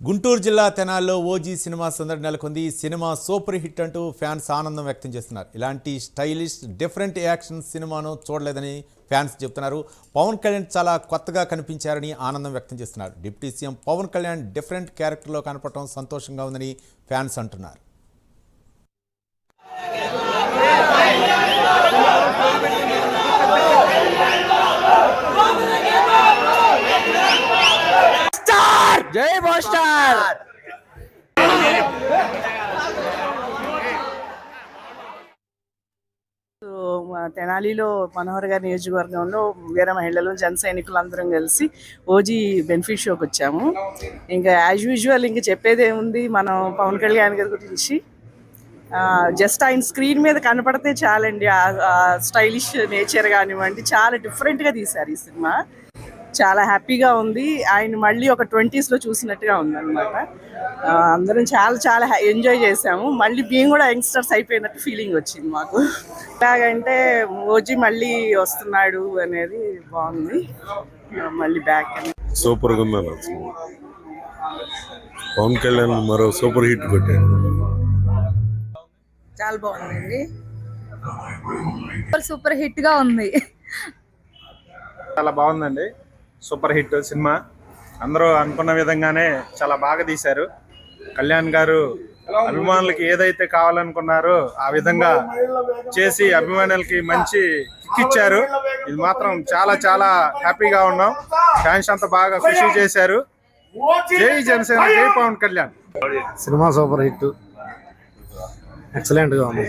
గుంటూరు జిల్లా తెనాల్లో OG cinema సందడి నెలకొంది. సినిమా సూపర్ హిట్ అంటూ ఫ్యాన్స్ ఆనందం వ్యక్తం చేస్తున్నారు. ఇలాంటి స్టైలిష్ డిఫరెంట్ యాక్షన్ సినిమాను చూడలేదని ఫ్యాన్స్ చెప్తున్నారు. పవన్ కళ్యాణ్ చాలా కొత్తగా కనిపించారని ఆనందం వ్యక్తం చేస్తున్నారు. Deputy CM Pawan Kalyan different క్యారెక్టర్లో కనపడటం సంతోషంగా ఉందని ఫ్యాన్స్ అంటున్నారు. జై మాస్టర్. తెనాలిలో మనోహర్ గారి నియోజకవర్గంలో వేరే మహిళలు జన సైనికులు అందరం కలిసి ఓజీ బెనిఫిట్ షోకి వచ్చాము. ఇంకా యాజ్ యూజువల్ ఇంకా చెప్పేది ఏముంది, మనం పవన్ కళ్యాణ్ గారి గురించి జస్ట్ ఆయన స్క్రీన్ మీద కనపడితే చాలండి. ఆ స్టైలిష్ నేచర్ కానివ్వండి, చాలా డిఫరెంట్గా తీశారు ఈ సినిమా. చాలా హ్యాపీగా ఉంది. ఆయన మళ్ళీ ఒక 20s లో చూసినట్టుగా ఉందన్నమాట. అందరం చాలా చాలా ఎంజాయ్ చేసాము. మళ్ళీ మేము కూడా యంగ్స్టర్స్ అయిపోయినట్టు ఫీలింగ్ వచ్చింది మాకు. ఎలాగంటే ఓజీ మళ్ళీ వస్తున్నాడు అనేది బాగుంది. మళ్ళీ బ్యాక్ సూపర్గా ఉన్నారు. పవన్ కళ్యాణ్ మరో సూపర్ హిట్ కొట్టారు. చాలా బాగుందండి. సూపర్ హిట్ గా ఉంది. చాలా బాగుందండి. Super hit cinema. అందరూ అనుకున్న విధంగానే చాలా బాగా తీశారు. కళ్యాణ్ గారు అభిమానులకి ఏదైతే కావాలనుకున్నారో ఆ విధంగా చేసి అభిమానులకి మంచి కిక్ ఇచ్చారు. ఇది మాత్రం చాలా చాలా హ్యాపీగా ఉన్నాం. ఫ్యాన్స్ అంతా బాగా ఖుషి చేశారు. జై జనసేన, జై Pawan Kalyan. Cinema super hit, ఎక్సలెంట్గా ఉంది.